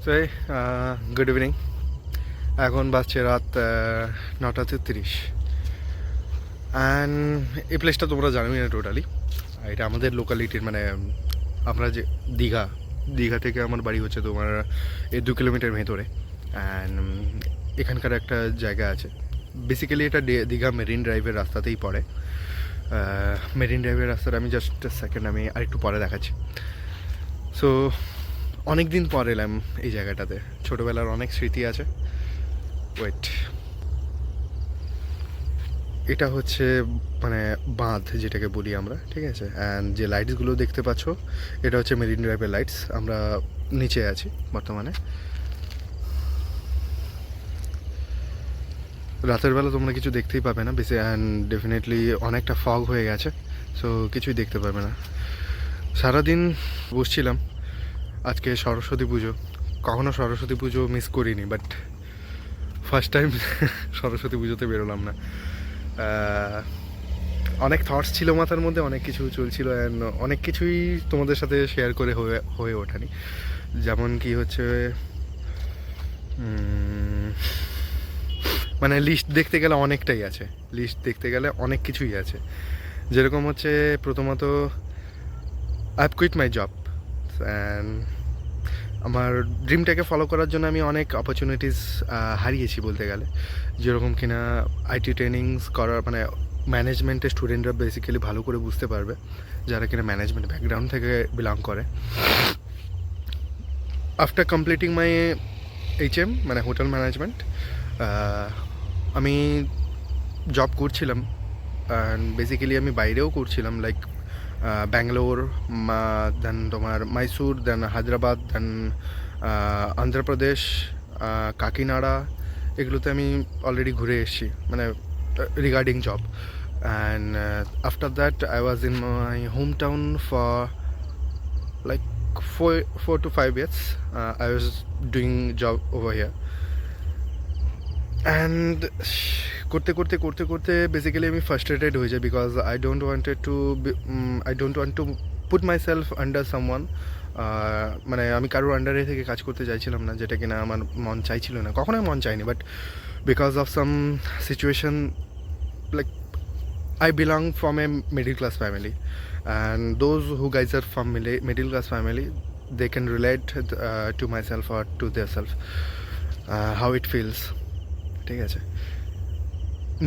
তো good evening. এখন বাজছে রাত 9:33 অ্যান্ড এই প্লেসটা তোমরা জানোই না টোটালি। এটা আমাদের লোকালিটির মানে আমরা যে দীঘা থেকে আমার বাড়ি হচ্ছে তোমার এই 2 কিলোমিটার ভেতরে। অ্যান্ড এখানকার একটা জায়গা আছে, বেসিক্যালি এটা দীঘা মেরিন ড্রাইভের রাস্তাতেই পড়ে। মেরিন ড্রাইভের রাস্তাটা আমি জাস্ট সেকেন্ড আমি আরেকটু পরে দেখাচ্ছি। সো অনেক দিন পর এলাম এই জায়গাটাতে, ছোটোবেলার অনেক স্মৃতি আছে। ওয়েট, এটা হচ্ছে মানে বাঁধ যেটাকে বলি আমরা, ঠিক আছে। অ্যান্ড যে লাইটসগুলো দেখতে পাচ্ছ এটা হচ্ছে মেরিন ড্রাইভের লাইটস। আমরা নিচে আছি বর্তমানে। রাতের বেলা তোমরা কিছু দেখতেই পাবে না বেশি, অ্যান্ড ডেফিনেটলি অনেকটা ফগ হয়ে গেছে, সো কিছুই দেখতে পাবে না। সারাদিন বসছিলাম। আজকে সরস্বতী পুজো, কখনো সরস্বতী পুজো মিস করিনি, বাট ফার্স্ট টাইম সরস্বতী পুজোতে বেরোলাম না। অনেক থটস ছিল মাথার মধ্যে, অনেক কিছু চলছিল, অ্যান্ড অনেক কিছুই তোমাদের সাথে শেয়ার করে হয়ে ওঠেনি। যেমন কি হচ্ছে মানে লিস্ট দেখতে গেলে অনেকটাই আছে, লিস্ট দেখতে গেলে অনেক কিছুই আছে। যেরকম হচ্ছে প্রথমত I have quit my job, and আমার ড্রিমটাকে ফলো করার জন্য আমি অনেক অপরচুনিটিস হারিয়েছি বলতে গেলে। যেরকম কিনা আইটি ট্রেনিংস করার মানে ম্যানেজমেন্টের স্টুডেন্টরা বেসিক্যালি ভালো করে বুঝতে পারবে, যারা কিনা ম্যানেজমেন্ট ব্যাকগ্রাউন্ড থেকে বিলং করে। আফটার কমপ্লিটিং মাই HM মানে হোটেল ম্যানেজমেন্ট, আমি জব করছিলাম, অ্যান্ড বেসিক্যালি আমি বাইরেও করছিলাম, লাইক ব্যাঙ্গালোর, দেন তোমার মাইসুর, দেন হায়দ্রাবাদ, দেন অন্ধ্রপ্রদেশ, কাকিনাড়া, এগুলোতে আমি অলরেডি ঘুরে এসেছি মানে regarding job. And after that I was in my home town for like 4 to 5 years. I was doing job over here. And করতে করতে করতে করতে বেসিক্যালি আমি ফ্রাস্ট্রেটেড হয়ে যাই, because I don't want to put my self under someone. মানে আমি কারোর আন্ডারে থেকে কাজ করতে চাইছিলাম না, যেটা কিনা আমার মন চাইছিল না, কখনোই মন চাইনি। But because of some situation, like I belong from a middle class family, and those who guys are from middle class family, they can relate to myself or to their self, how it feels. ঠিক আছে,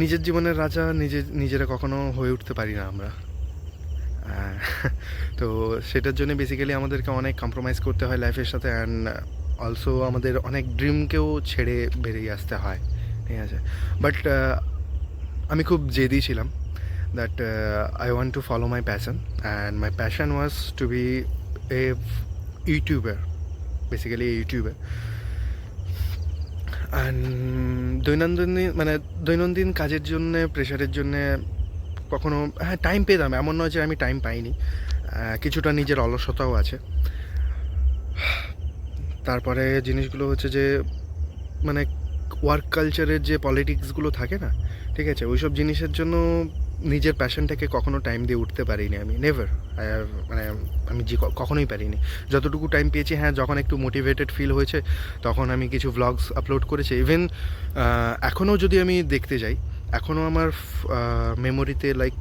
নিজের জীবনের রাজা নিজেরা কখনো হয়ে উঠতে পারি না আমরা। তো সেটার জন্য বেসিক্যালি আমাদেরকে অনেক কম্প্রোমাইজ করতে হয় লাইফের সাথে, অ্যান্ড অলসো আমাদের অনেক ড্রিমকেও ছেড়ে বেরিয়ে আসতে হয়, ঠিক আছে। বাট আমি খুব জেদি ছিলাম, that I want to follow my passion, and my passion was to be a YouTuber, basically a YouTuber. And দৈনন্দিন কাজের জন্যে, প্রেশারের জন্যে কখনো টাইম পেতাম, এমন নয় যে আমি টাইম পাইনি। কিছুটা নিজের অলসতাও আছে। তারপরে জিনিসগুলো হচ্ছে যে মানে ওয়ার্ক কালচারের যে পলিটিক্সগুলো থাকে না, ঠিক আছে, ওইসব জিনিসের জন্য নিজের প্যাশনটাকে কখনো টাইম দিয়ে উঠতে পারিনি আমি, নেভার। মানে আমি কখনোই পারিনি। যতটুকু টাইম পেয়েছি, হ্যাঁ, যখন একটু মোটিভেটেড ফিল হয়েছে তখন আমি কিছু ভ্লগস আপলোড করেছি। ইভেন এখনও যদি আমি দেখতে যাই, এখনও আমার মেমোরিতে লাইক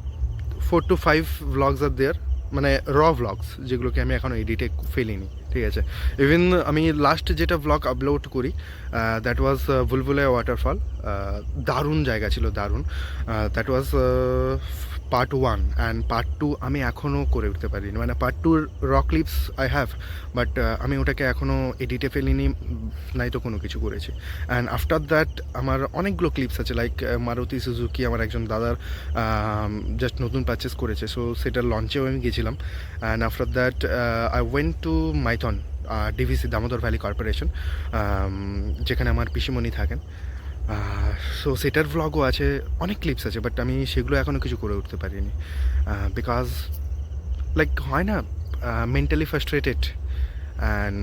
4 to 5 ভ্লগস আর দেয়ার, মানে ভ্লগস, যেগুলোকে আমি এখনও এডিটে ফেলিনি, ঠিক আছে। ইভেন আমি লাস্ট যেটা ভ্লগ আপলোড করি, দ্যাট ওয়াজ বুলবুলাইয়া ওয়াটারফল। দারুণ জায়গা ছিল, দারুণ। That was part 1, and part 2 আমি এখনও করে উঠতে পারিনি। মানে part 2 clips I have, but আমি ওটাকে এখনও এডিটে ফেলিনি, নাই তো কোনো কিছু করেছি। অ্যান্ড আফটার দ্যাট আমার অনেকগুলো ক্লিপস আছে, লাইক মারুতি সুজুকি আমার একজন দাদার জাস্ট নতুন পারচেস করেছে, সো সেটার লঞ্চেও আমি গেছিলাম। And after that I went to Maithon, DVC, Damodar valley corporation, যেখানে আমার পিসিমণি থাকেন। সো সেটার ভ্লগও আছে, অনেক ক্লিপস আছে, বাট আমি সেগুলো এখনও কিছু করে উঠতে পারিনি, বিকজ লাইক হয় না, মেন্টালি ফ্রাস্ট্রেটেড। অ্যান্ড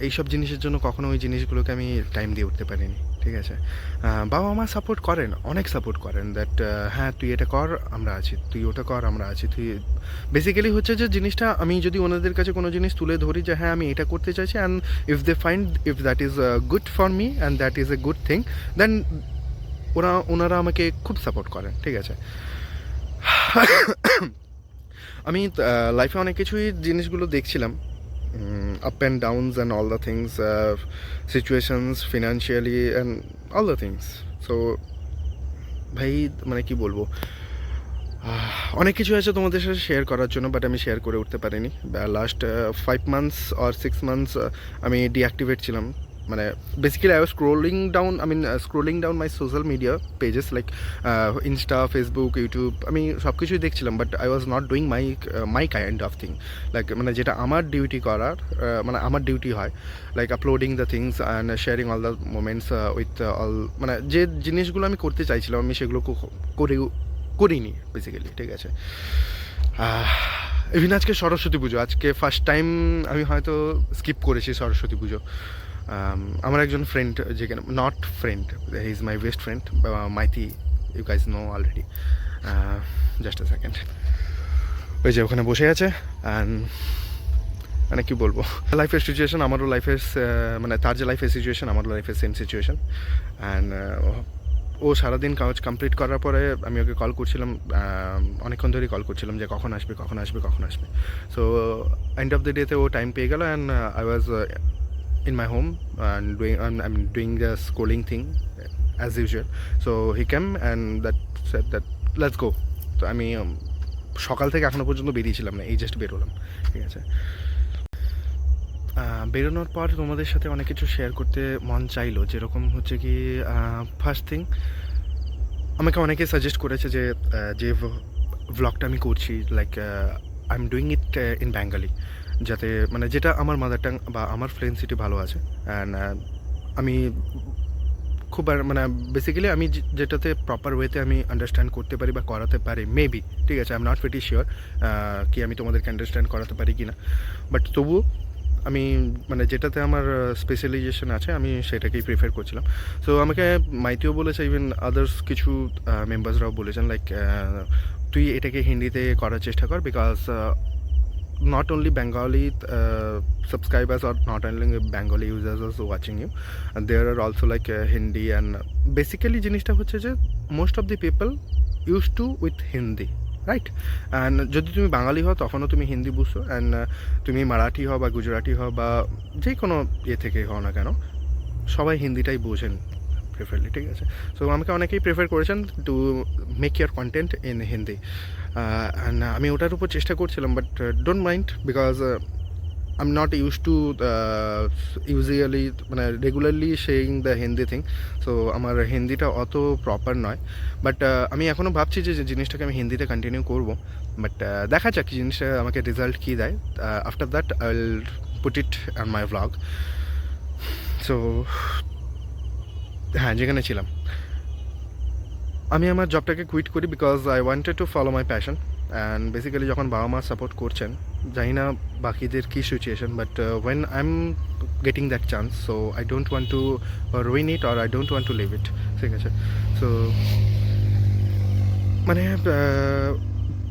এইসব জিনিসের জন্য কখনো ওই জিনিসগুলোকে আমি টাইম দিয়ে উঠতে পারিনি, ঠিক আছে। বাবা মা সাপোর্ট করেন, অনেক সাপোর্ট করেন, দ্যাট হ্যাঁ তুই এটা কর আমরা আছি, তুই ওটা কর আমরা আছি, তুই বেসিক্যালি হচ্ছে যে জিনিসটা আমি যদি ওনাদের কাছে কোনো জিনিস তুলে ধরি যে হ্যাঁ আমি এটা করতে চাইছি, and if they find if that is good for me and that is a good thing, then ওনারা আমাকে খুব সাপোর্ট করেন, ঠিক আছে। আমি লাইফে অনেক কিছুই জিনিসগুলো দেখছিলাম, up and downs and all the things, situations financially and all the things. So ভাই মানে কি বলবো, অনেক কিছু আছে তোমাদের সাথে শেয়ার করার জন্য, বাট আমি শেয়ার করে উঠতে পারিনি। লাস্ট 5 months or 6 months আমি ডিঅ্যাক্টিভেট ছিলাম, মানে basically I was scrolling down my social media pages like Insta, Facebook, YouTube, আমি সব কিছুই দেখছিলাম, but I was not doing my kind of thing, like মানে যেটা আমার ডিউটি করার, মানে আমার ডিউটি হয়, like uploading the things and sharing all the moments with all, মানে যে জিনিসগুলো আমি করতে চাইছিলাম আমি সেগুলো করিনি বেসিক্যালি, ঠিক আছে। ইভিন আজকে সরস্বতী পুজো, আজকে ফার্স্ট টাইম আমি হয়তো স্কিপ করেছি সরস্বতী পুজো। আমার একজন ফ্রেন্ড, যেখানে not friend, he is my best friend, Maity, you guys know already, just a second, ওই যে ওখানে বসে আছে। অ্যান্ড মানে কী বলবো, লাইফের সিচুয়েশান আমারও লাইফের, মানে তার যে লাইফের সিচুয়েশান আমারও লাইফের সেম সিচুয়েশান। অ্যান্ড ও সারাদিন কাজ কমপ্লিট করার পরে আমি ওকে কল করছিলাম, অনেকক্ষণ ধরেই কল করছিলাম যে কখন আসবে কখন আসবে কখন আসবে। সো এন্ড অফ দ্য ডেতে ও টাইম পেয়ে গেল, and I was in my home and I'm doing the scrolling thing as usual. So he came and that said that let's go. তো আমি সকাল থেকে এখনো পর্যন্ত বেরিয়েছিলাম না, এই জাস্ট বেরোলাম, ঠিক আছে। বেরোনোর পর তোমাদের সাথে অনেক কিছু শেয়ার করতে মন চাইলো, যেরকম হচ্ছে কি ফার্স্ট থিং আমাকে অনেকে সাজেস্ট করেছে যে যে ভ্লগটা আমি করছি like I am doing it in Bengali, যাতে মানে যেটা আমার মাদার টাং বা আমার ফ্লুয়েন্সিটি ভালো আছে, অ্যান্ড আমি খুব মানে বেসিক্যালি আমি যেটাতে প্রপার ওয়েতে আমি আন্ডারস্ট্যান্ড করতে পারি বা করাতে পারি মেবি, ঠিক আছে। I am not very sure কি আমি তোমাদেরকে আন্ডারস্ট্যান্ড করাতে পারি কি না, বাট তবুও আমি মানে যেটাতে আমার স্পেশালাইজেশন আছে আমি সেটাকেই প্রিফার করছিলাম। সো আমাকে মাইতিও বলেছে, ইভেন আদার্স কিছু মেম্বার্সরাও বলেছেন লাইক তুই এটাকে হিন্দিতে করার চেষ্টা কর, because not only Bengali subscribers or not only Bengali users also watching you, and there are also like Hindi, and basically জিনিসটা হচ্ছে যে most of the people used to with Hindi, right. And যদি তুমি বাঙালি হও তখনও তুমি হিন্দি বুঝছো, and তুমি মারাঠি হও বা গুজরাটি হও বা যে কোনো ইয়ে থেকে হও না কেন, সবাই হিন্দিটাই বোঝেন প্রেফারলি, ঠিক আছে। সো আমাকে অনেকেই প্রেফার করেছেন to make your content in Hindi, and আমি ওটার উপর চেষ্টা করছিলাম, but don't mind, because I am not use to usually মানে regularly saying the Hindi thing. So আমার হিন্দিটা অত প্রপার নয়, বাট আমি এখনও ভাবছি যে জিনিসটাকে আমি হিন্দিতে কন্টিনিউ করবো, বাট দেখা যাক জিনিসটা আমাকে রেজাল্ট কী দেয়। After that I will put it on my vlog. So হ্যাঁ, যেখানে ছিলাম আমি আমার জবটাকে কুইট করি because I wanted to follow my passion, and basically যখন বাবা মা সাপোর্ট করছেন, জানি না বাকিদের কী situation, but when I am getting that chance, so I don't want to ruin it or I don't want to leave it, ঠিক আছে। সো মানে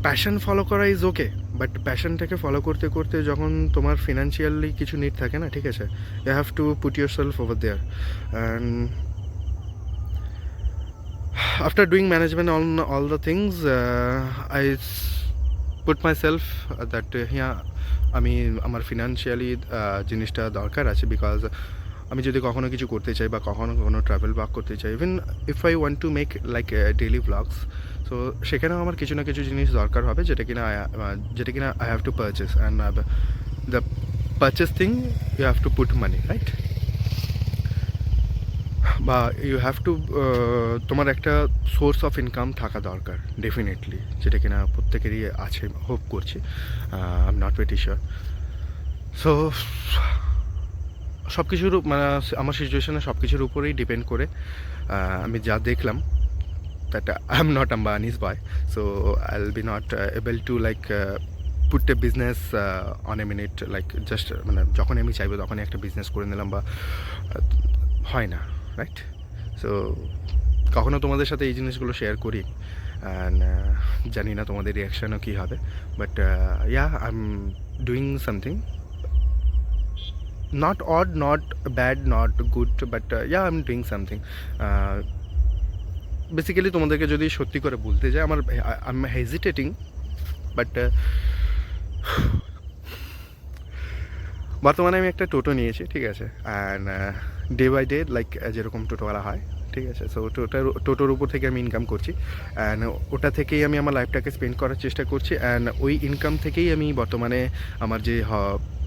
প্যাশন ফলো করা ইজ ওকে, বাট প্যাশনটাকে ফলো করতে করতে যখন তোমার ফিনান্সিয়ালি কিছু নিড থাকে না, ঠিক আছে, you have to put yourself over there. And after doing management on all the things, I put myself that yeah, আমি আমার ফিনান্সিয়ালি জিনিসটা দরকার আছে, বিকজ আমি যদি কখনো কিছু করতে চাই বা কখনো কোনো ট্রাভেল ব্লগ করতে চাই, even if I want to make like daily blogs, so সেখানেও আমার কিছু না কিছু জিনিস দরকার হবে, যেটা কিনা I have to purchase, and the purchase thing you have to put money, right, বা ইউ হ্যাভ টু তোমার একটা সোর্স অফ ইনকাম থাকা দরকার ডেফিনেটলি, যেটা কিনা প্রত্যেকেরই আছে হোপ করছি, I am not very sure. So সব কিছুর মানে আমার সিচুয়েশানে সব কিছুর উপরেই ডিপেন্ড করে আমি যা দেখলাম, that I am not Ambani's boy, so I will be not able to like put a business on a minute, like just মানে যখন আমি চাইবো তখনই একটা বিজনেস করে নিলাম বা হয় না, রাইট? সো কখনো তোমাদের সাথে এই জিনিসগুলো শেয়ার করি, অ্যান্ড জানি না তোমাদের রিয়াকশানও কী হবে, but yeah I am doing something not odd, not bad, not good, but yeah, I'm doing something. Basically তোমাদেরকে যদি সত্যি করে বলতে যাই, আমার আই এম হেজিটেটিং, বাট বর্তমানে আমি একটা টোটো নিয়েছি, ঠিক আছে? And day by day like যেরকম টোটোওয়ালা হয়, ঠিক আছে? সো টোটোর উপর থেকে আমি ইনকাম করছি, অ্যান্ড ওটা থেকেই আমি আমার লাইফটাকে স্পেন্ড করার চেষ্টা করছি, অ্যান্ড ওই ইনকাম থেকেই আমি বর্তমানে আমার যে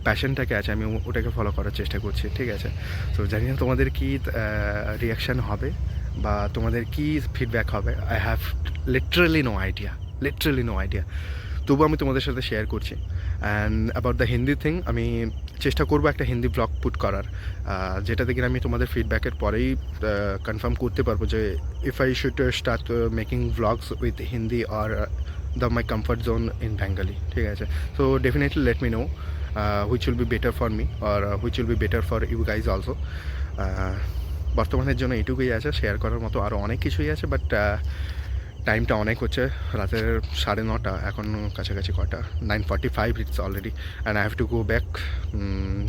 প্যাশনটাকে আছে আমি ওটাকে ফলো করার চেষ্টা করছি, ঠিক আছে? সো জানি না তোমাদের কী রিয়াকশান হবে বা তোমাদের কী ফিডব্যাক হবে। I have literally no idea, তবু আমি তোমাদের সাথে শেয়ার করছি। And about the Hindi thing, আমি চেষ্টা করবো একটা হিন্দি ব্লগ পুট করার, যেটাতে কিনা আমি তোমাদের ফিডব্যাকের পরেই কনফার্ম করতে পারবো যে if I should start making blogs with Hindi or the my comfort zone in Bengali, ঠিক আছে? So definitely let me know which will be better for me or which will be better for you guys also. বর্তমানের জন্য এটুকুই আছে, share করার মতো আরও অনেক কিছুই আছে, বাট টাইমটা অনেক হচ্ছে, রাতের 9:30, এখন কাছাকাছি কটা 9:45 it's already, and I have to go back,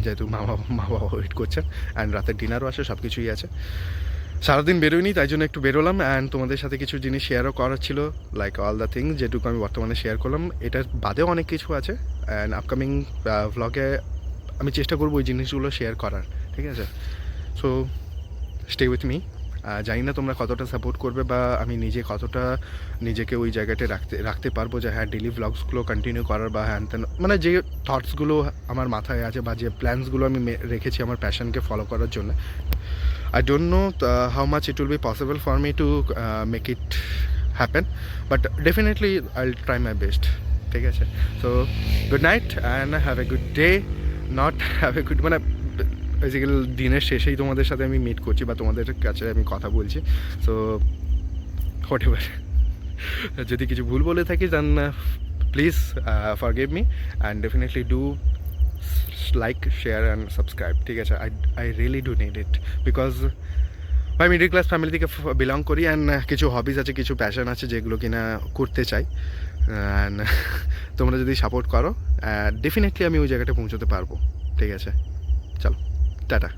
যেহেতু মা বাবা ওয়েট করছে, অ্যান্ড রাতের ডিনারও আছে, সব কিছুই আছে। সারাদিন বেরোয়নি, তাই জন্য একটু বেরোলাম, অ্যান্ড তোমাদের সাথে কিছু জিনিস শেয়ারও করার ছিল, লাইক অল দ্য থিংস যেটুকু আমি বর্তমানে শেয়ার করলাম। এটার বাদেও অনেক কিছু আছে, অ্যান্ড আপকামিং ভ্লগে আমি চেষ্টা করবো ওই জিনিসগুলো শেয়ার করার, ঠিক আছে? So stay with me. জানি না তোমরা কতটা সাপোর্ট করবে বা আমি নিজে কতটা নিজেকে ওই জায়গাতে রাখতে পারবো যে হ্যাঁ ডেলি ভ্লগসগুলো কন্টিনিউ করার বা হ্যান তেন, মানে যে থটসগুলো আমার মাথায় আছে বা যে প্ল্যানসগুলো আমি রেখেছি আমার প্যাশনকে ফলো করার জন্য। I don't know how much it will be possible for me to make it happen, but definitely I'll try my best, ঠিক আছে? So good night and have a good day, not have a good, মানে basically দিনের শেষেই তোমাদের সাথে আমি meet করছি বা তোমাদের কাছে আমি কথা বলছি। সো হোয়াট এভার, যদি কিছু ভুল বলে থাকি then please forgive me, and definitely do like, share and subscribe, ঠিক আছে? I really do need it, because আমি মিডল ক্লাস ফ্যামিলি থেকে বিলং করি, অ্যান্ড কিছু হবিজ আছে, কিছু প্যাশন আছে যেগুলো কিনা করতে চাই, অ্যান্ড তোমরা যদি সাপোর্ট করো ডেফিনেটলি আমি ওই জায়গাটা পৌঁছতে পারবো, ঠিক আছে? চলো, টাটা।